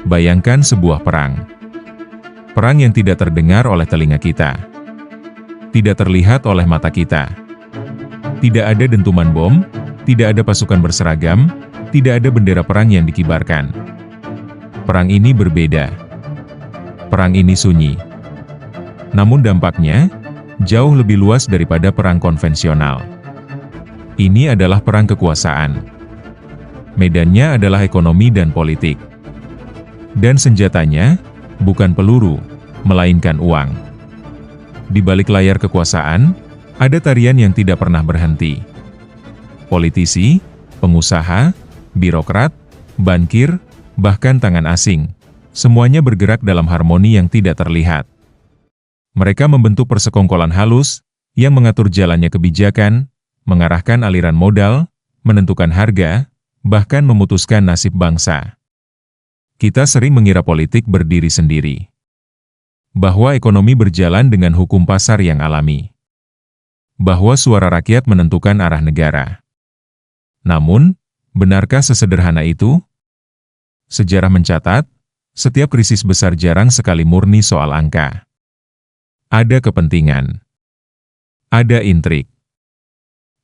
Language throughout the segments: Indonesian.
Bayangkan sebuah perang. Perang yang tidak terdengar oleh telinga kita. Tidak terlihat oleh mata kita. Tidak ada dentuman bom, tidak ada pasukan berseragam, tidak ada bendera perang yang dikibarkan. Perang ini berbeda. Perang ini sunyi. Namun dampaknya, jauh lebih luas daripada perang konvensional. Ini adalah perang kekuasaan. Medannya adalah ekonomi dan politik. Dan senjatanya, bukan peluru, melainkan uang. Di balik layar kekuasaan, ada tarian yang tidak pernah berhenti. Politisi, pengusaha, birokrat, bankir, bahkan tangan asing, semuanya bergerak dalam harmoni yang tidak terlihat. Mereka membentuk persekongkolan halus, yang mengatur jalannya kebijakan, mengarahkan aliran modal, menentukan harga, bahkan memutuskan nasib bangsa. Kita sering mengira politik berdiri sendiri. Bahwa ekonomi berjalan dengan hukum pasar yang alami. Bahwa suara rakyat menentukan arah negara. Namun, benarkah sesederhana itu? Sejarah mencatat, setiap krisis besar jarang sekali murni soal angka. Ada kepentingan. Ada intrik.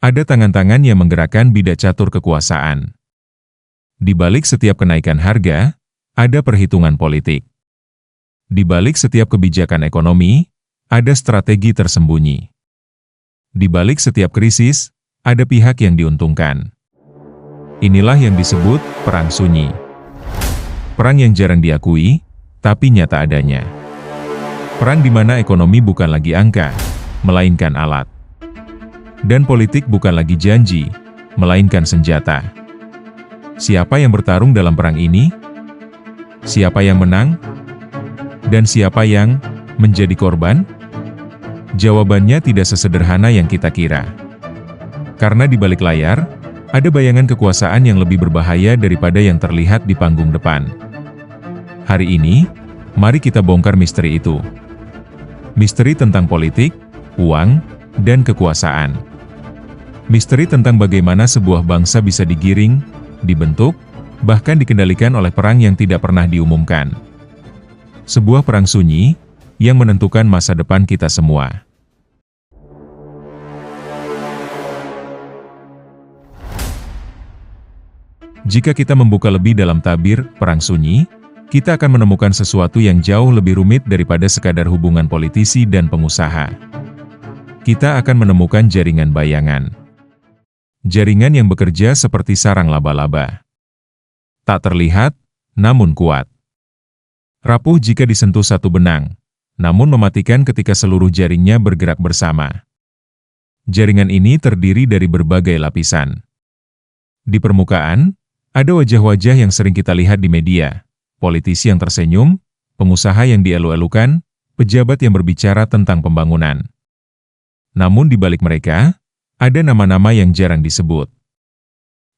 Ada tangan-tangan yang menggerakkan bida catur kekuasaan. Di balik setiap kenaikan harga, ada perhitungan politik. Di balik setiap kebijakan ekonomi, ada strategi tersembunyi. Di balik setiap krisis, ada pihak yang diuntungkan. Inilah yang disebut perang sunyi. Perang yang jarang diakui, tapi nyata adanya. Perang di mana ekonomi bukan lagi angka, melainkan alat. Dan politik bukan lagi janji, melainkan senjata. Siapa yang bertarung dalam perang ini? Siapa yang menang? Dan siapa yang menjadi korban? Jawabannya tidak sesederhana yang kita kira. Karena di balik layar, ada bayangan kekuasaan yang lebih berbahaya daripada yang terlihat di panggung depan. Hari ini, mari kita bongkar misteri itu. Misteri tentang politik, uang, dan kekuasaan. Misteri tentang bagaimana sebuah bangsa bisa digiring, dibentuk, bahkan dikendalikan oleh perang yang tidak pernah diumumkan. Sebuah perang sunyi, yang menentukan masa depan kita semua. Jika kita membuka lebih dalam tabir perang sunyi, kita akan menemukan sesuatu yang jauh lebih rumit daripada sekadar hubungan politisi dan pengusaha. Kita akan menemukan jaringan bayangan. Jaringan yang bekerja seperti sarang laba-laba. Tak terlihat, namun kuat. Rapuh jika disentuh satu benang, namun mematikan ketika seluruh jaringnya bergerak bersama. Jaringan ini terdiri dari berbagai lapisan. Di permukaan, ada wajah-wajah yang sering kita lihat di media, politisi yang tersenyum, pengusaha yang dielu-elukan, pejabat yang berbicara tentang pembangunan. Namun di balik mereka, ada nama-nama yang jarang disebut.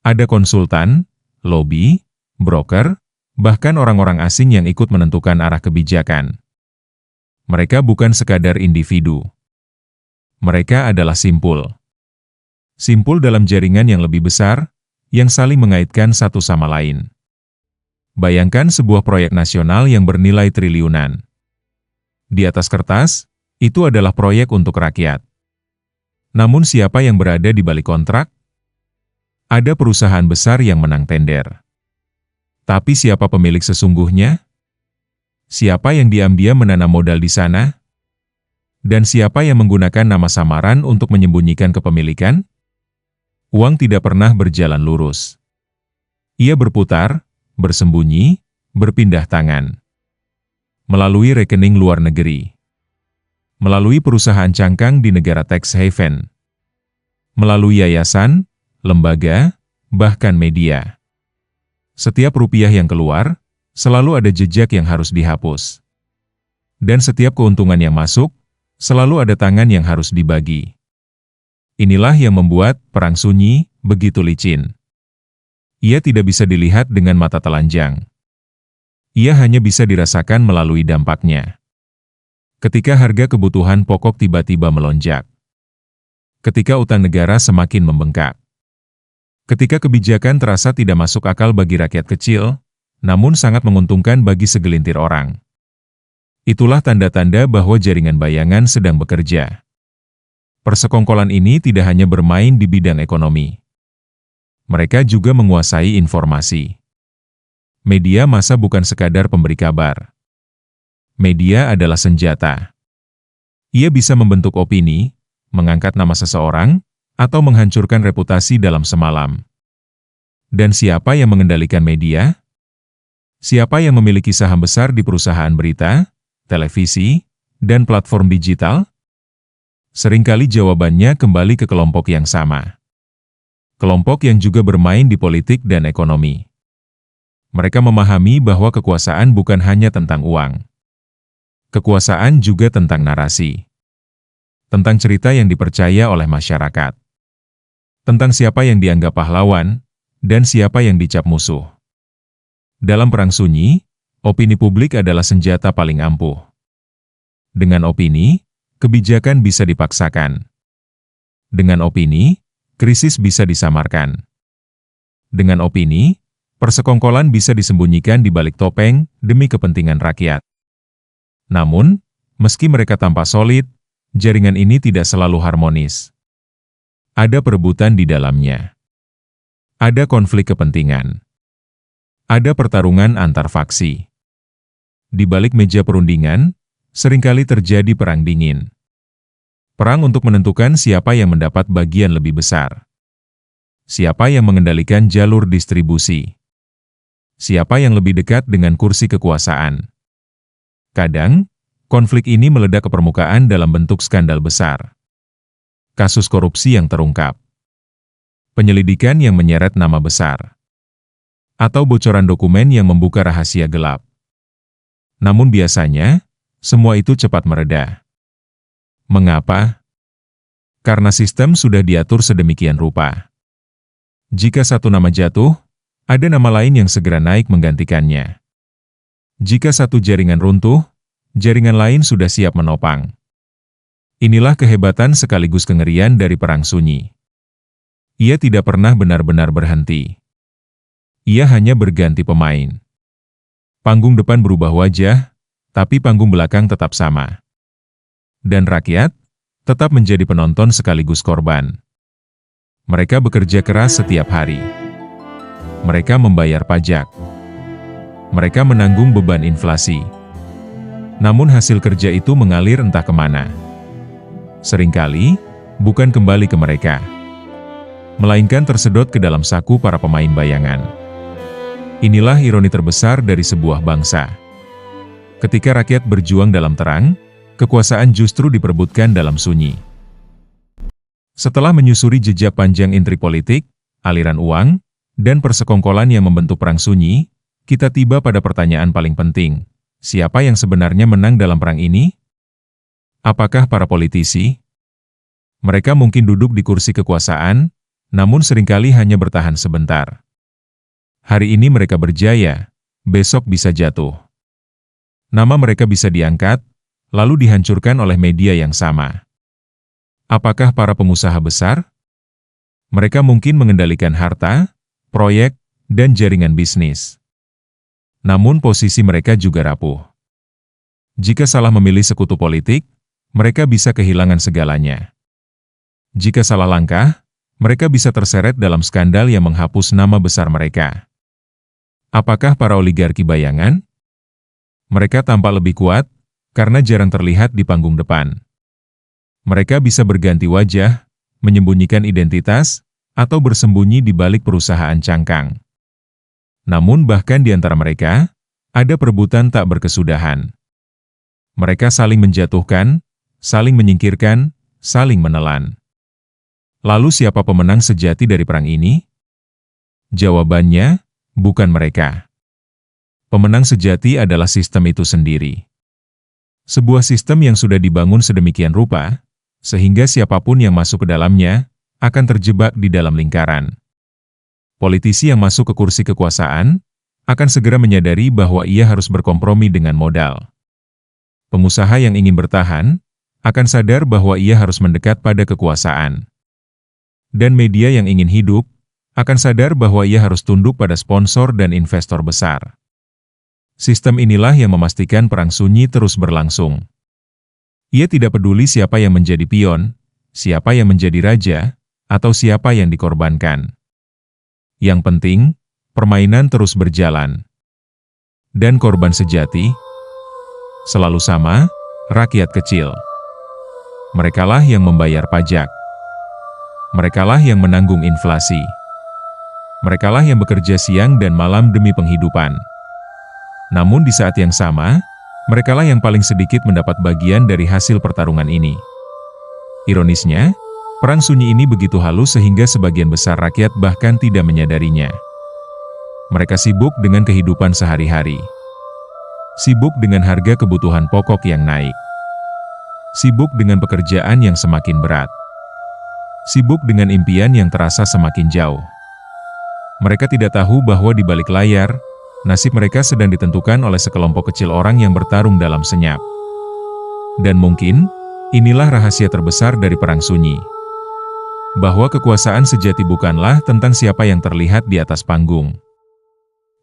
Ada konsultan, lobi, broker, bahkan orang-orang asing yang ikut menentukan arah kebijakan. Mereka bukan sekadar individu. Mereka adalah simpul. Simpul dalam jaringan yang lebih besar, yang saling mengaitkan satu sama lain. Bayangkan sebuah proyek nasional yang bernilai triliunan. Di atas kertas, itu adalah proyek untuk rakyat. Namun siapa yang berada di balik kontrak? Ada perusahaan besar yang menang tender. Tapi siapa pemilik sesungguhnya? Siapa yang diam-diam menanam modal di sana? Dan siapa yang menggunakan nama samaran untuk menyembunyikan kepemilikan? Uang tidak pernah berjalan lurus. Ia berputar, bersembunyi, berpindah tangan. Melalui rekening luar negeri. Melalui perusahaan cangkang di negara tax haven. Melalui yayasan, lembaga, bahkan media. Setiap rupiah yang keluar, selalu ada jejak yang harus dihapus. Dan setiap keuntungan yang masuk, selalu ada tangan yang harus dibagi. Inilah yang membuat perang sunyi begitu licin. Ia tidak bisa dilihat dengan mata telanjang. Ia hanya bisa dirasakan melalui dampaknya. Ketika harga kebutuhan pokok tiba-tiba melonjak. Ketika utang negara semakin membengkak. Ketika kebijakan terasa tidak masuk akal bagi rakyat kecil, namun sangat menguntungkan bagi segelintir orang. Itulah tanda-tanda bahwa jaringan bayangan sedang bekerja. Persekongkolan ini tidak hanya bermain di bidang ekonomi. Mereka juga menguasai informasi. Media massa bukan sekadar pemberi kabar. Media adalah senjata. Ia bisa membentuk opini, mengangkat nama seseorang, atau menghancurkan reputasi dalam semalam. Dan siapa yang mengendalikan media? Siapa yang memiliki saham besar di perusahaan berita, televisi, dan platform digital? Seringkali jawabannya kembali ke kelompok yang sama. Kelompok yang juga bermain di politik dan ekonomi. Mereka memahami bahwa kekuasaan bukan hanya tentang uang. Kekuasaan juga tentang narasi. Tentang cerita yang dipercaya oleh masyarakat. Tentang siapa yang dianggap pahlawan, dan siapa yang dicap musuh. Dalam perang sunyi, opini publik adalah senjata paling ampuh. Dengan opini, kebijakan bisa dipaksakan. Dengan opini, krisis bisa disamarkan. Dengan opini, persekongkolan bisa disembunyikan di balik topeng demi kepentingan rakyat. Namun, meski mereka tampak solid, jaringan ini tidak selalu harmonis. Ada perebutan di dalamnya. Ada konflik kepentingan. Ada pertarungan antar faksi. Di balik meja perundingan, seringkali terjadi perang dingin. Perang untuk menentukan siapa yang mendapat bagian lebih besar. Siapa yang mengendalikan jalur distribusi. Siapa yang lebih dekat dengan kursi kekuasaan. Kadang, konflik ini meledak ke permukaan dalam bentuk skandal besar. Kasus korupsi yang terungkap. Penyelidikan yang menyeret nama besar. Atau bocoran dokumen yang membuka rahasia gelap. Namun biasanya, semua itu cepat mereda. Mengapa? Karena sistem sudah diatur sedemikian rupa. Jika satu nama jatuh, ada nama lain yang segera naik menggantikannya. Jika satu jaringan runtuh, jaringan lain sudah siap menopang. Inilah kehebatan sekaligus kengerian dari perang sunyi. Ia tidak pernah benar-benar berhenti. Ia hanya berganti pemain. Panggung depan berubah wajah, tapi panggung belakang tetap sama. Dan rakyat tetap menjadi penonton sekaligus korban. Mereka bekerja keras setiap hari. Mereka membayar pajak. Mereka menanggung beban inflasi. Namun hasil kerja itu mengalir entah kemana. Seringkali, bukan kembali ke mereka. Melainkan tersedot ke dalam saku para pemain bayangan. Inilah ironi terbesar dari sebuah bangsa. Ketika rakyat berjuang dalam terang, kekuasaan justru diperebutkan dalam sunyi. Setelah menyusuri jejak panjang intrik politik, aliran uang, dan persekongkolan yang membentuk perang sunyi, kita tiba pada pertanyaan paling penting. Siapa yang sebenarnya menang dalam perang ini? Apakah para politisi? Mereka mungkin duduk di kursi kekuasaan, namun seringkali hanya bertahan sebentar. Hari ini mereka berjaya, besok bisa jatuh. Nama mereka bisa diangkat, lalu dihancurkan oleh media yang sama. Apakah para pengusaha besar? Mereka mungkin mengendalikan harta, proyek, dan jaringan bisnis. Namun posisi mereka juga rapuh. Jika salah memilih sekutu politik, mereka bisa kehilangan segalanya. Jika salah langkah, mereka bisa terseret dalam skandal yang menghapus nama besar mereka. Apakah para oligarki bayangan? Mereka tampak lebih kuat, karena jarang terlihat di panggung depan. Mereka bisa berganti wajah, menyembunyikan identitas, atau bersembunyi di balik perusahaan cangkang. Namun bahkan di antara mereka, ada perebutan tak berkesudahan. Mereka saling menjatuhkan, saling menyingkirkan, saling menelan. Lalu siapa pemenang sejati dari perang ini? Jawabannya, bukan mereka. Pemenang sejati adalah sistem itu sendiri. Sebuah sistem yang sudah dibangun sedemikian rupa, sehingga siapapun yang masuk ke dalamnya, akan terjebak di dalam lingkaran. Politisi yang masuk ke kursi kekuasaan, akan segera menyadari bahwa ia harus berkompromi dengan modal. Pengusaha yang ingin bertahan, akan sadar bahwa ia harus mendekat pada kekuasaan. Dan media yang ingin hidup, akan sadar bahwa ia harus tunduk pada sponsor dan investor besar. Sistem inilah yang memastikan perang sunyi terus berlangsung. Ia tidak peduli siapa yang menjadi pion, siapa yang menjadi raja, atau siapa yang dikorbankan. Yang penting, permainan terus berjalan. Dan korban sejati selalu sama, rakyat kecil. Merekalah yang membayar pajak. Merekalah yang menanggung inflasi. Merekalah yang bekerja siang dan malam demi penghidupan. Namun di saat yang sama, merekalah yang paling sedikit mendapat bagian dari hasil pertarungan ini. Ironisnya, perang sunyi ini begitu halus sehingga sebagian besar rakyat bahkan tidak menyadarinya. Mereka sibuk dengan kehidupan sehari-hari. Sibuk dengan harga kebutuhan pokok yang naik. Sibuk dengan pekerjaan yang semakin berat. Sibuk dengan impian yang terasa semakin jauh. Mereka tidak tahu bahwa di balik layar, nasib mereka sedang ditentukan oleh sekelompok kecil orang yang bertarung dalam senyap. Dan mungkin, inilah rahasia terbesar dari perang sunyi. Bahwa kekuasaan sejati bukanlah tentang siapa yang terlihat di atas panggung.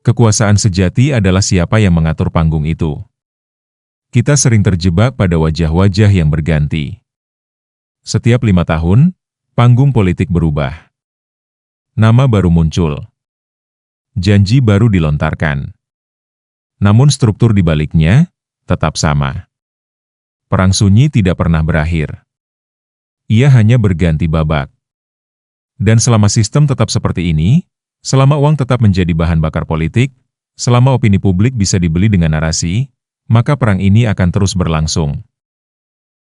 Kekuasaan sejati adalah siapa yang mengatur panggung itu. Kita sering terjebak pada wajah-wajah yang berganti. Setiap 5 tahun, panggung politik berubah. Nama baru muncul. Janji baru dilontarkan. Namun struktur di baliknya tetap sama. Perang sunyi tidak pernah berakhir. Ia hanya berganti babak. Dan selama sistem tetap seperti ini, selama uang tetap menjadi bahan bakar politik, selama opini publik bisa dibeli dengan narasi, maka perang ini akan terus berlangsung.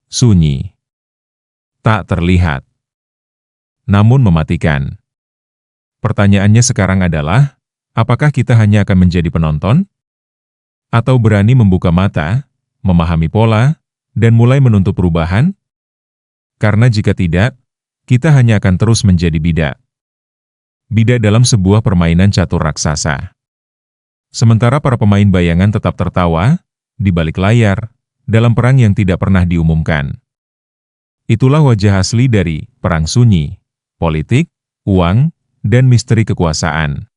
Sunyi. Tak terlihat. Namun mematikan. Pertanyaannya sekarang adalah, apakah kita hanya akan menjadi penonton? Atau berani membuka mata, memahami pola, dan mulai menuntut perubahan? Karena jika tidak, kita hanya akan terus menjadi bidak. Bidak dalam sebuah permainan catur raksasa. Sementara para pemain bayangan tetap tertawa, di balik layar, dalam perang yang tidak pernah diumumkan. Itulah wajah asli dari perang sunyi, politik, uang, dan misteri kekuasaan.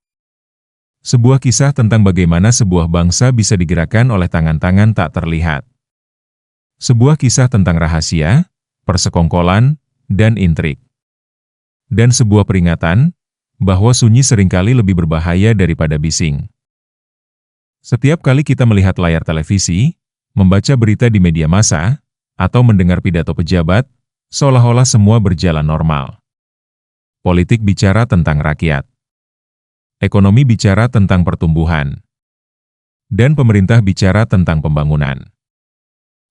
Sebuah kisah tentang bagaimana sebuah bangsa bisa digerakkan oleh tangan-tangan tak terlihat. Sebuah kisah tentang rahasia, persekongkolan, dan intrik. Dan sebuah peringatan, bahwa sunyi seringkali lebih berbahaya daripada bising. Setiap kali kita melihat layar televisi, membaca berita di media massa, atau mendengar pidato pejabat, seolah-olah semua berjalan normal. Politik bicara tentang rakyat. Ekonomi bicara tentang pertumbuhan. Dan pemerintah bicara tentang pembangunan.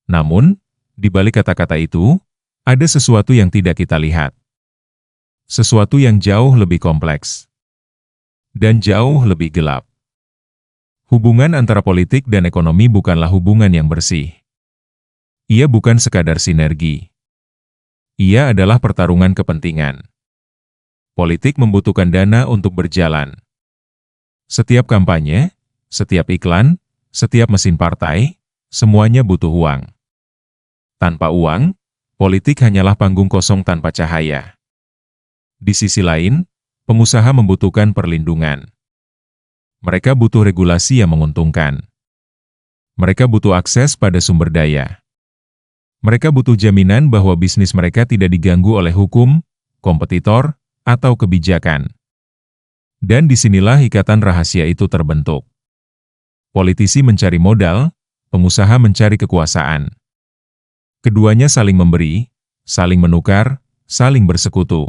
Namun, di balik kata-kata itu, ada sesuatu yang tidak kita lihat. Sesuatu yang jauh lebih kompleks. Dan jauh lebih gelap. Hubungan antara politik dan ekonomi bukanlah hubungan yang bersih. Ia bukan sekadar sinergi. Ia adalah pertarungan kepentingan. Politik membutuhkan dana untuk berjalan. Setiap kampanye, setiap iklan, setiap mesin partai, semuanya butuh uang. Tanpa uang, politik hanyalah panggung kosong tanpa cahaya. Di sisi lain, pengusaha membutuhkan perlindungan. Mereka butuh regulasi yang menguntungkan. Mereka butuh akses pada sumber daya. Mereka butuh jaminan bahwa bisnis mereka tidak diganggu oleh hukum, kompetitor, atau kebijakan. Dan disinilah ikatan rahasia itu terbentuk. Politisi mencari modal, pengusaha mencari kekuasaan. Keduanya saling memberi, saling menukar, saling bersekutu.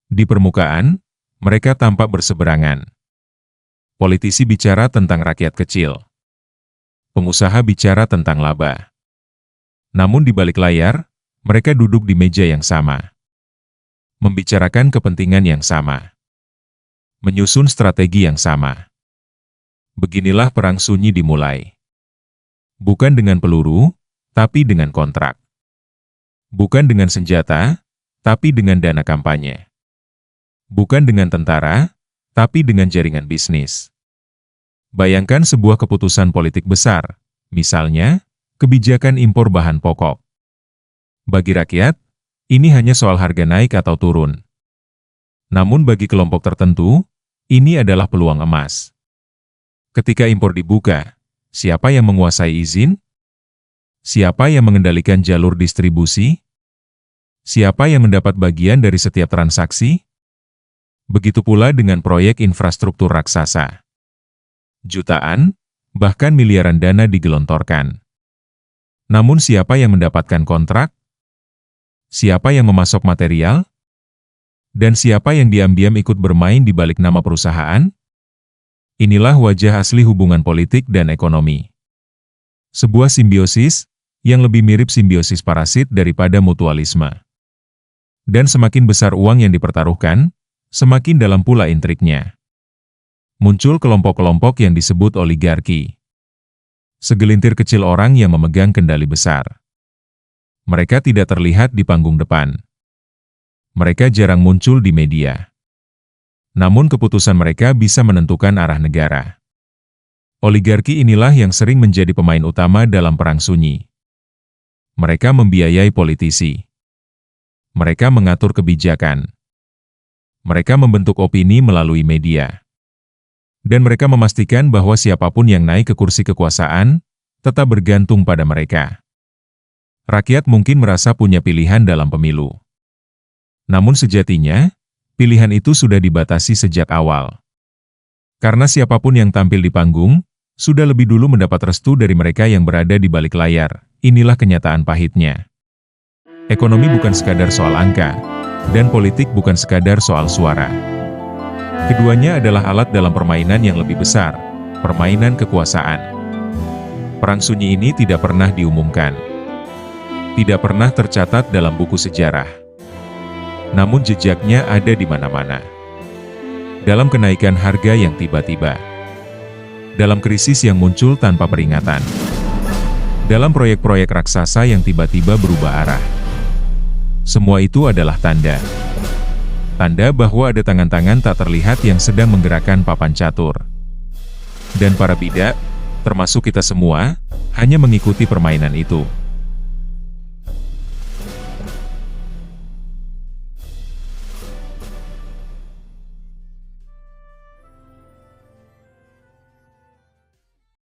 Di permukaan, mereka tampak berseberangan. Politisi bicara tentang rakyat kecil. Pengusaha bicara tentang laba. Namun di balik layar, mereka duduk di meja yang sama. Membicarakan kepentingan yang sama. Menyusun strategi yang sama. Beginilah perang sunyi dimulai. Bukan dengan peluru, tapi dengan kontrak. Bukan dengan senjata, tapi dengan dana kampanye. Bukan dengan tentara, tapi dengan jaringan bisnis. Bayangkan sebuah keputusan politik besar, misalnya, kebijakan impor bahan pokok. Bagi rakyat, ini hanya soal harga naik atau turun. Namun bagi kelompok tertentu, ini adalah peluang emas. Ketika impor dibuka, Siapa yang menguasai izin? Siapa yang mengendalikan jalur distribusi? Siapa yang mendapat bagian dari setiap transaksi? Begitu pula dengan proyek infrastruktur raksasa. Jutaan, bahkan miliaran dana digelontorkan. Namun siapa yang mendapatkan kontrak? Siapa yang memasok material? Dan siapa yang diam-diam ikut bermain di balik nama perusahaan? Inilah wajah asli hubungan politik dan ekonomi. Sebuah simbiosis, yang lebih mirip simbiosis parasit daripada mutualisme. Dan semakin besar uang yang dipertaruhkan, semakin dalam pula intriknya. Muncul kelompok-kelompok yang disebut oligarki. Segelintir kecil orang yang memegang kendali besar. Mereka tidak terlihat di panggung depan. Mereka jarang muncul di media. Namun keputusan mereka bisa menentukan arah negara. Oligarki inilah yang sering menjadi pemain utama dalam perang sunyi. Mereka membiayai politisi. Mereka mengatur kebijakan. Mereka membentuk opini melalui media. Dan mereka memastikan bahwa siapapun yang naik ke kursi kekuasaan, tetap bergantung pada mereka. Rakyat mungkin merasa punya pilihan dalam pemilu. Namun sejatinya, pilihan itu sudah dibatasi sejak awal. Karena siapapun yang tampil di panggung, sudah lebih dulu mendapat restu dari mereka yang berada di balik layar. Inilah kenyataan pahitnya. Ekonomi bukan sekadar soal angka, dan politik bukan sekadar soal suara. Keduanya adalah alat dalam permainan yang lebih besar, permainan kekuasaan. Perang sunyi ini tidak pernah diumumkan. Tidak pernah tercatat dalam buku sejarah. Namun jejaknya ada di mana-mana. Dalam kenaikan harga yang tiba-tiba. Dalam krisis yang muncul tanpa peringatan. Dalam proyek-proyek raksasa yang tiba-tiba berubah arah. Semua itu adalah tanda. Tanda bahwa ada tangan-tangan tak terlihat yang sedang menggerakkan papan catur. Dan para bidak, termasuk kita semua, hanya mengikuti permainan itu.